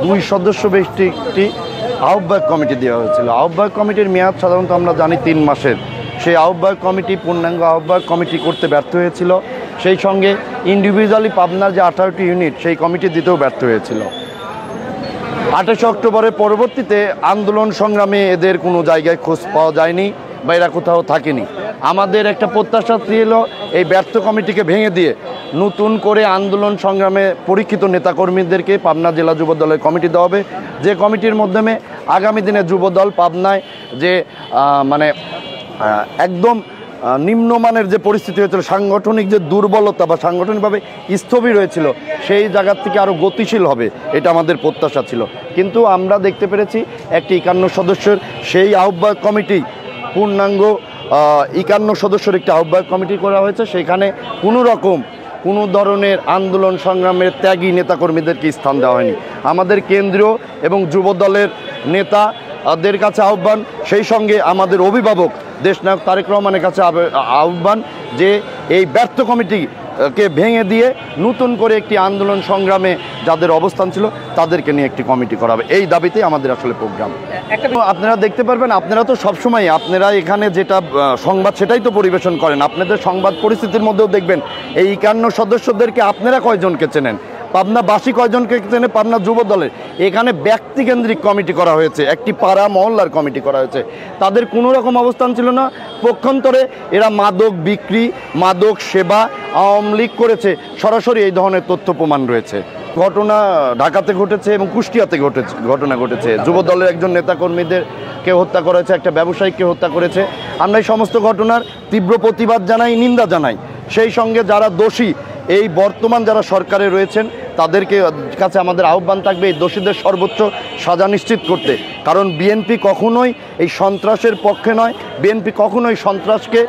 2 সদস্য বিশিষ্ট একটি আহ্বায়ক কমিটি দেওয়া হয়েছিল। আহ্বায়ক কমিটির মেয়াদ সাধারণত আমরা জানি 3 মাসের। সেই আহ্বায়ক কমিটি পূর্ণাঙ্গ আহ্বায়ক কমিটি করতে ব্যর্থ হয়েছিল। সেই সঙ্গে ইন্ডিভিজুয়ালি পাবনার যে 18টি ইউনিট সেই কমিটি দিতেও ব্যর্থ হয়েছিল। 28 অক্টোবরের পরবর্তীতে আন্দোলন সংগ্রামে এদের কোনো জায়গায় খোঁজ পাওয়া যায়নি বা এরা কোথাও থাকেনি। আমাদের একটা প্রত্যাশা ছিল এই ব্যর্থ কমিটিকে ভেঙে দিয়ে নতুন করে আন্দোলন সংগ্রামে পরীক্ষিত নেতাকর্মীদেরকে পাবনা জেলা যুব দলের কমিটি দেওয়া হবে, যে কমিটির মাধ্যমে আগামী দিনে যুবদল পাবনায় যে একদম নিম্নমানের যে পরিস্থিতি হয়েছিল, সাংগঠনিক যে দুর্বলতা বা সাংগঠনিকভাবে স্থবির হয়েছিল, সেই জায়গার থেকে আরও গতিশীল হবে, এটা আমাদের প্রত্যাশা ছিল। কিন্তু আমরা দেখতে পেরেছি একটি 51 সদস্যের সেই আহ্বায়ক কমিটি পূর্ণাঙ্গ 51 সদস্যের একটি আহ্বায়ক কমিটি করা হয়েছে। সেখানে কোনো ধরনের আন্দোলন সংগ্রামের ত্যাগী নেতাকর্মীদেরকে স্থান দেওয়া হয়নি। আমাদের কেন্দ্রীয় এবং যুব দলের নেতাদের কাছে আহ্বান, সেই সঙ্গে আমাদের অভিভাবক দেশনায়ক তারেক রহমানের কাছে আহ্বান যে এই ব্যর্থ কমিটিকে ভেঙে দিয়ে নতুন করে একটি আন্দোলন সংগ্রামে যাদের অবস্থান ছিল তাদেরকে নিয়ে একটি কমিটি করা হবে, এই দাবিতেই আমাদের আসলে প্রোগ্রাম। আপনারা দেখতে পারবেন, আপনারা তো সবসময় আপনারা এখানে যেটা সংবাদ সেটাই তো পরিবেশন করেন। আপনাদের সংবাদ পরিস্থিতির মধ্যেও দেখবেন এই 51 সদস্যদেরকে আপনারা কয়জনকে চেনেন, পাবনাবাসী কয়জনকে চেনে, পাবনা যুব দলের এখানে ব্যক্তিকেন্দ্রিক কমিটি করা হয়েছে, একটি পাড়া মহল্লার কমিটি করা হয়েছে। তাদের কোনো রকম অবস্থান ছিল না। পক্ষান্তরে এরা মাদক বিক্রি, মাদক সেবা, আওয়ামী লীগ করেছে, সরাসরি এই ধরনের তথ্য প্রমাণ রয়েছে। ঘটনা ঢাকাতে ঘটেছে এবং কুষ্টিয়াতে ঘটনা ঘটেছে। যুব দলের একজন নেতাকর্মীদেরকে হত্যা করা হয়েছে, একটা ব্যবসায়ীকে হত্যা করেছে। আমরা এই সমস্ত ঘটনার তীব্র প্রতিবাদ জানাই, নিন্দা জানাই। সেই সঙ্গে যারা দোষী, এই বর্তমান যারা সরকারে রয়েছেন তাদেরকে কাছে আমাদের আহ্বান থাকবে এই দোষীদের সর্বোচ্চ সাজা নিশ্চিত করতে। কারণ বিএনপি কখনোই এই সন্ত্রাসের পক্ষে নয়, বিএনপি কখনোই সন্ত্রাসকে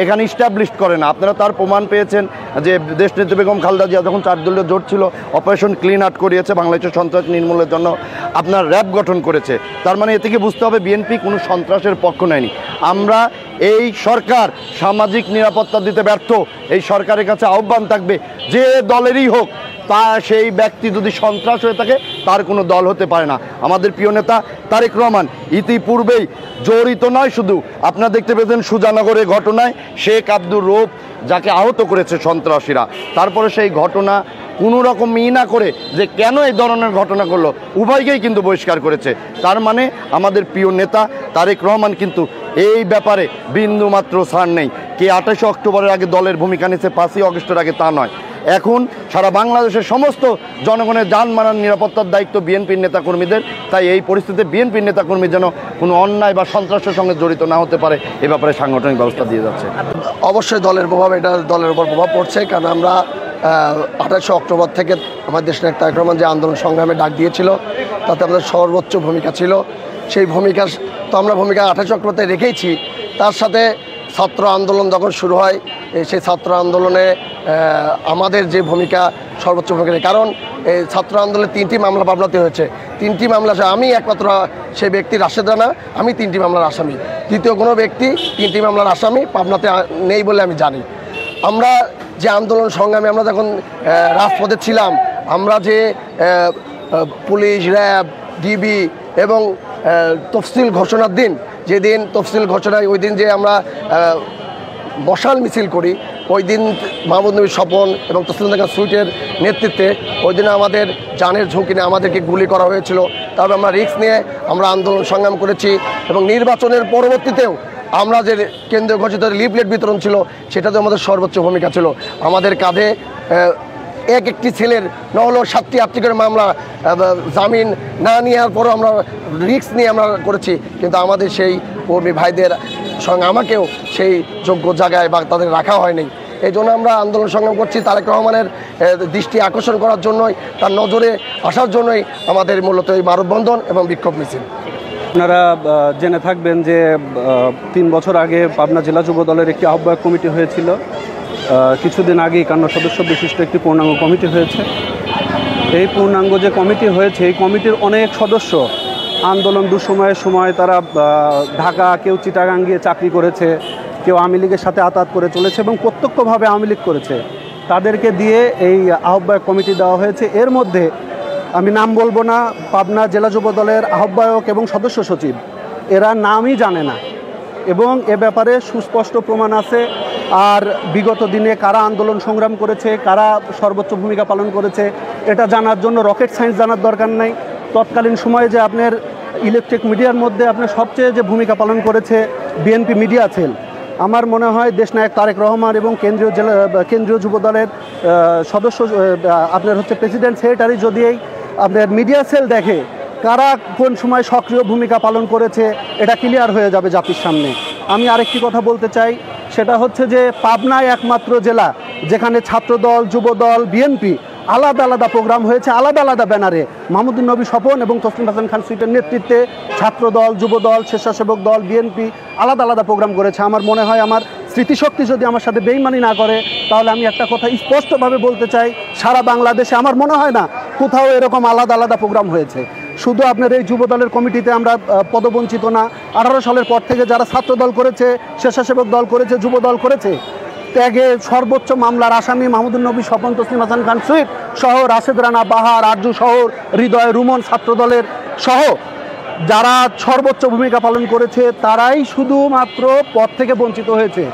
এখানে ইস্টাবলিশ করে না। আপনারা তার প্রমাণ পেয়েছেন যে দেশনেত্রী বেগম খালেদা জিয়া যখন 4 দলীয় জোট ছিল, অপারেশন ক্লিন আউট করিয়েছে, বাংলাদেশের সন্ত্রাস নির্মূলের জন্য আপনার র্যাব গঠন করেছে। তার মানে এ থেকে বুঝতে হবে বিএনপি কোনো সন্ত্রাসের পক্ষ নেয়নি। আমরা এই সরকার সামাজিক নিরাপত্তা দিতে ব্যর্থ, এই সরকারের কাছে আহ্বান থাকবে যে দলেরই হোক, তা সেই ব্যক্তি যদি সন্ত্রাস হয়ে থাকে তার কোনো দল হতে পারে না। আমাদের প্রিয় নেতা তারেক রহমান ইতিপূর্বেই জড়িত নয়, শুধু আপনারা দেখতে পেয়েছেন সুজানগরের ঘটনায় শেখ আব্দুর রৌফ যাকে আহত করেছে সন্ত্রাসীরা, তারপরে সেই ঘটনা কোনো রকম না করে যে কেন এই ধরনের ঘটনা করলো, উভয়কেই কিন্তু বহিষ্কার করেছে। তার মানে আমাদের প্রিয় নেতা তারেক রহমান কিন্তু এই ব্যাপারে বিন্দুমাত্র ছাড় নেই। কে 28 অক্টোবরের আগে দলের ভূমিকা নিয়েছে 5ই অগস্টের আগে তা নয়। এখন সারা বাংলাদেশের সমস্ত জনগণের যানবাহন নিরাপত্তার দায়িত্ব বিএনপির নেতাকর্মীদের। তাই এই পরিস্থিতিতে বিএনপির নেতাকর্মী যেন কোনো অন্যায় বা সন্ত্রাসের সঙ্গে জড়িত না হতে পারে, এ ব্যাপারে সাংগঠনিক ব্যবস্থা দিয়ে যাচ্ছে। অবশ্যই দলের প্রভাব, এটা দলের উপর প্রভাব পড়ছে। কারণ আমরা 28 অক্টোবর থেকে আমার দেশনায়ক তারেক রহমান যে আন্দোলন সংগ্রামে ডাক দিয়েছিল তাতে আমাদের সর্বোচ্চ ভূমিকা ছিল। সেই ভূমিকা তো আমরা 28 অক্টোবরতে রেখেইছি। তার সাথে ছাত্র আন্দোলন যখন শুরু হয়, সেই ছাত্র আন্দোলনে আমাদের যে ভূমিকা সর্বোচ্চ ভূমিকা, কারণ এই ছাত্র আন্দোলনে 3টি মামলা পাবনাতে হয়েছে। 3টি মামলা আমি একমাত্র সেই ব্যক্তি রাশেদ রানা, আমি 3টি মামলার আসামি। দ্বিতীয় কোনো ব্যক্তি 3টি মামলার আসামি পাবনাতে নেই বলে আমি জানি। আমরা যে আন্দোলন সংগ্রামে আমরা যখন রাজপথে ছিলাম, আমরা যে পুলিশ, র্যাব, ডিবি এবং তফসিল ঘোষণার দিন, যেদিন তফসিল ঘোষণায় ওই দিন যে আমরা মশাল মিছিল করি, ওই দিন মাহমুদ নবী স্বপন এবং তসলিমা সুইটের নেতৃত্বে ওই দিনে আমাদের জানের ঝুঁকি নিয়ে আমাদেরকে গুলি করা হয়েছিল। তারপর আমরা রিস্ক নিয়ে আমরা আন্দোলন সংগ্রাম করেছি এবং নির্বাচনের পরবর্তীতেও আমরা যে কেন্দ্রীয় ঘোষিত লিফলেট বিতরণ ছিল সেটাতে আমাদের সর্বোচ্চ ভূমিকা ছিল। আমাদের কাঁধে একটি ছেলের না হলেও 7টি 8টি করে মামলা, জামিন না নেওয়ার পরও আমরা রিস্ক নিয়ে আমরা করেছি। কিন্তু আমাদের সেই কর্মী ভাইদের সঙ্গে আমাকেও সেই যোগ্য জায়গায় বা তাদের রাখা হয়নি। এই জন্য আমরা আন্দোলন সংগ্রাম করছি তারেক রহমানের দৃষ্টি আকর্ষণ করার জন্যই, তার নজরে আসার জন্যই আমাদের মূলত এই মানববন্ধন এবং বিক্ষোভ মিছিল। আপনারা জেনে থাকবেন যে 3 বছর আগে পাবনা জেলা যুব দলের একটি আহ্বায়ক কমিটি হয়েছিল। কিছুদিন আগে 51 সদস্য বিশিষ্ট একটি পূর্ণাঙ্গ কমিটি হয়েছে। এই পূর্ণাঙ্গ যে কমিটি হয়েছে, এই কমিটির অনেক সদস্য আন্দোলন দুঃসময়ের সময় তারা ঢাকা, কেউ চিটাগাং গিয়ে চাকরি করেছে, কেউ আওয়ামী লীগের সাথে আতাত করে চলেছে এবং প্রত্যক্ষভাবে আওয়ামী লীগ করেছে। তাদেরকে দিয়ে এই আহ্বায়ক কমিটি দেওয়া হয়েছে। এর মধ্যে আমি নাম বলবো না, পাবনা জেলা যুব দলের আহ্বায়ক এবং সদস্য সচিব, এরা নামই জানে না এবং এ ব্যাপারে সুস্পষ্ট প্রমাণ আছে। আর বিগত দিনে কারা আন্দোলন সংগ্রাম করেছে, কারা সর্বোচ্চ ভূমিকা পালন করেছে, এটা জানার জন্য রকেট সায়েন্স জানার দরকার নাই। তৎকালীন সময়ে যে আপনার ইলেকট্রিক মিডিয়ার মধ্যে আপনার সবচেয়ে যে ভূমিকা পালন করেছে বিএনপি মিডিয়া সেল, আমার মনে হয় দেশনায়ক তারেক রহমান এবং কেন্দ্রীয় যুব দলের সদস্য আপনার হচ্ছে প্রেসিডেন্ট সেক্রেটারি যদি এই আপনার মিডিয়া সেল দেখে কারা কোন সময় সক্রিয় ভূমিকা পালন করেছে, এটা ক্লিয়ার হয়ে যাবে জাতির সামনে। আমি আরেকটি কথা বলতে চাই, সেটা হচ্ছে যে পাবনায় একমাত্র জেলা যেখানে ছাত্রদল, যুবদল, বিএনপি আলাদা আলাদা প্রোগ্রাম হয়েছে, আলাদা আলাদা ব্যানারে। মাহমুদুর নবী স্বপন এবং তসলিম হাসান খান সুইটের নেতৃত্বে ছাত্রদল, যুবদল, স্বেচ্ছাসেবক দল, বিএনপি আলাদা আলাদা প্রোগ্রাম করেছে। আমার মনে হয় আমার স্মৃতিশক্তি যদি আমার সাথে বেইমানি না করে, তাহলে আমি একটা কথা স্পষ্টভাবে বলতে চাই, সারা বাংলাদেশে আমার মনে হয় না কোথাও এরকম আলাদা আলাদা প্রোগ্রাম হয়েছে। শুধু আপনার এই যুবদলের কমিটিতে আমরা পদবঞ্চিত না, 18 সালের পর থেকে যারা ছাত্রদল করেছে, স্বেচ্ছাসেবক দল করেছে, যুবদল করেছে, ত্যাগে সর্বোচ্চ মামলার আসামি মাহমুদুর নবী স্বপন, তসলিম হাসান খান সুইট সহ রাশেদ রানা, বাহার, আরজু শহর, হৃদয়, রুমন ছাত্রদলের সহ যারা সর্বোচ্চ ভূমিকা পালন করেছে, তারাই শুধুমাত্র পদ থেকে বঞ্চিত হয়েছে।